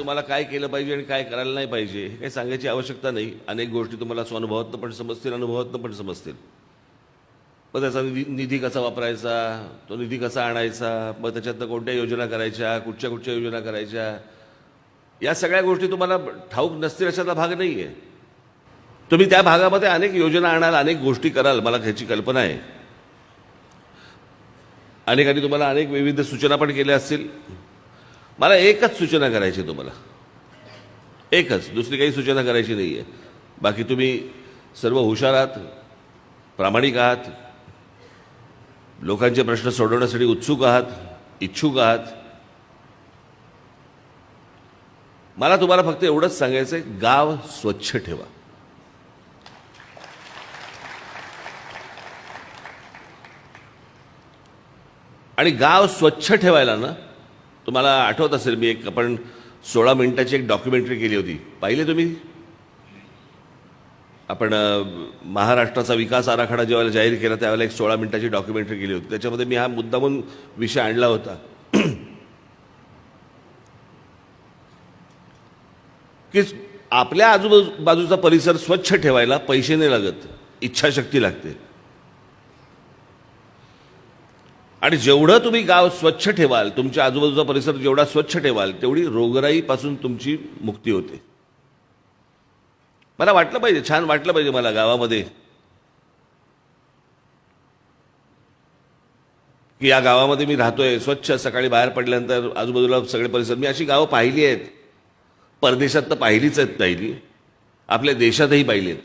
तुम्हाला काय केलं पाहिजे आणि काय करायला नाही पाहिजे हे काही सांगायची आवश्यकता नाही. अनेक गोष्टी तुम्हाला स्वानुभवातनं पण समजतील, अनुभवातनं पण समजतील. मग त्याचा निधी कसा वापरायचा, तो निधी कसा आणायचा, मग त्याच्यातनं कोणत्या योजना करायच्या, कुठच्या कुठच्या योजना करायच्या, या सगळ्या गोष्टी तुम्हाला ठाऊक नसतील अशातला भाग नाही आहे. तुम्ही त्या भागामध्ये अनेक योजना आणाल, अनेक गोष्टी कराल, मला ह्याची कल्पना आहे. अनेकांनी तुम्हाला अनेक विविध सूचना पण केल्या असतील. मला एकच सूचना करायची तुम्हाला, एकच, दुसरी काही सूचना करायची नाही आहे. बाकी तुम्ही सर्व हुशार आहात, प्रामाणिक आहात, लोकांचे प्रश्न सोडवण्यासाठी उत्सुक आहात, इच्छुक आहात. मला तुम्हाला फक्त एवढंच सांगायचं आहे, गाव स्वच्छ ठेवा. आणि गाव स्वच्छ ठेवायला ना, तुम्हाला आठवत असेल मी आपण 16 मिनिटाची एक डॉक्युमेंटरी केली होती, पाहिले तुम्ही? आपण महाराष्ट्राचा विकास आराखडा जेव्हा जाहीर केला त्यावेळेला एक 16 मिनिटाची डॉक्युमेंटरी केली होती. त्याच्यामध्ये मी हा मुद्दामून विषय आणला होता की आपल्या आजूबाजूचा परिसर स्वच्छ ठेवायला पैसे नाही लागत, इच्छाशक्ती लागते. आणि जेवढं तुम्ही गाव स्वच्छ ठेवाल, तुमच्या आजूबाजूचा परिसर जेवढा स्वच्छ ठेवाल, तेवढी रोगराईपासून तुमची मुक्ती होते. मला वाटलं पाहिजे, छान वाटलं पाहिजे मला गावामध्ये की या गावामध्ये मी राहतोय, स्वच्छ. सकाळी बाहेर पडल्यानंतर आजूबाजूला सगळे परिसर, मी अशी गावं पाहिली आहेत, परदेशात तर पाहिलीच आहेत, पाहिली, आपल्या देशातही पाहिली आहेत.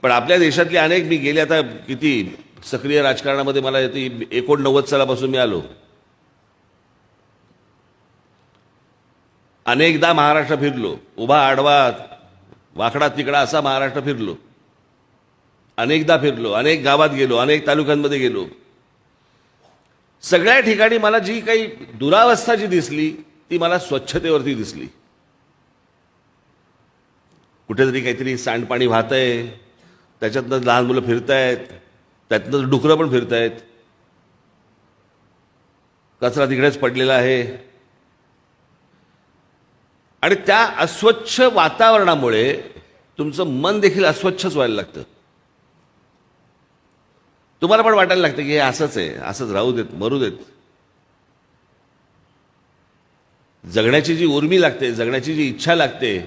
पण आपल्या देशातली अनेक, मी गेले आता किती सक्रिय राजकारणामध्ये, मला 89 सालापासून मी आलो, अनेकदा महाराष्ट्र फिरलो, उभा आडवा वाकडा तिकडा असा महाराष्ट्र फिरलो, अनेकदा फिरलो, अनेक गावात गेलो, अनेक तालुक्यांमध्ये गेलो. सगळ्या ठिकाणी मला जी काही दुरावस्था जी दिसली ती मला स्वच्छतेवरती दिसली. कुठेतरी काहीतरी सांडपाणी वाहतंय, त्याच्यातनं लहान मुलं फिरतायत, त्यातनं डुकरं पण फिरतायत, कचरा तिकडेच पडलेला आहे. आणि त्या अस्वच्छ वातावरणामुळे तुमचं मन देखील अस्वच्छच व्हायला लागतं. तुम्हाला पण वाटायला लागतं की हे असंच आहे, असंच राहू देत, मरू देत. जगण्याची जी उर्मी लागते, जगण्याची जी इच्छा लागते,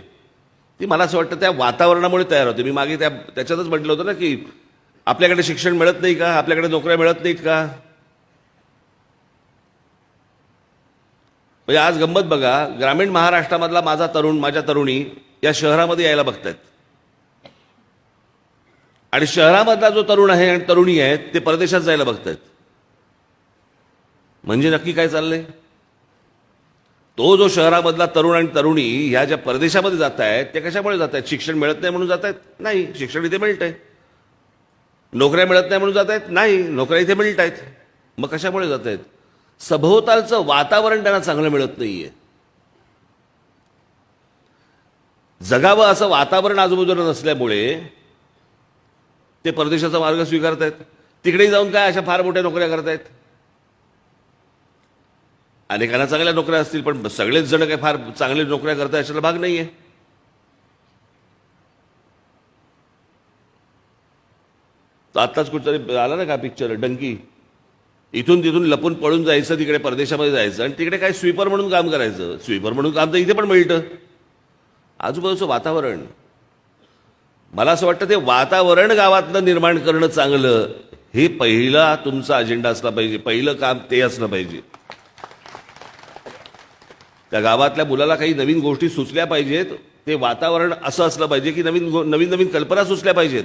ती मला असं वाटतं त्या वातावरणामुळे तयार होते. मी मागे त्याच्यातच म्हटलं होतं ना की आपल्याकडे शिक्षण मिळत नाही का, आपल्याकडे नोकऱ्या मिळत नाहीत का. म्हणजे आज गंमत बघा, ग्रामीण महाराष्ट्रामधला माझा तरुण, माझ्या तरुणी या शहरामध्ये यायला बघतायत, आणि शहरामधला जो तरुण आहे आणि तरुणी आहेत ते परदेशात जायला बघतायत. म्हणजे नक्की काय चाललंय? तो जो शहरामधला तरुण आणि तरुणी ह्या ज्या परदेशामध्ये जात आहेत ते कशामुळे जात आहेत? शिक्षण मिळत नाही म्हणून जात आहेत? नाही, शिक्षण इथे मिळत आहे. नोकऱ्या मिळत नाही म्हणून जात आहेत? नाही, नोकऱ्या इथे मिळत आहेत. मग कशामुळे जात आहेत? सभोवतालचं वातावरण त्यांना चांगलं मिळत नाहीये. जगावं असं वातावरण आजूबाजूला नसल्यामुळे ते परदेशाचा मार्ग स्वीकारतायत. तिकडे जाऊन काय अशा फार मोठ्या नोकऱ्या करतायत. अनेकांना चांगल्या नोकऱ्या असतील, पण सगळेच जण काय फार चांगले नोकऱ्या करतायत अशाला भाग नाहीये. आत्ताच कुठतरी आला ना का पिक्चर डंकी, इथून तिथून लपून पळून जायचं, तिकडे परदेशामध्ये जायचं आणि तिकडे काय स्वीपर म्हणून काम करायचं. स्वीपर म्हणून काम तर इथे पण मिळतं. आजूबाजूचं वातावरण, मला असं वाटतं ते वातावरण गावातलं निर्माण करणं चांगलं, हे पहिला तुमचा अजेंडा असला पाहिजे. पहिलं काम ते असलं पाहिजे. त्या गावातल्या मुलाला काही नवीन गोष्टी सुचल्या पाहिजेत, ते वातावरण असं असलं पाहिजे की नवीन नवीन नवीन कल्पना सुचल्या पाहिजेत.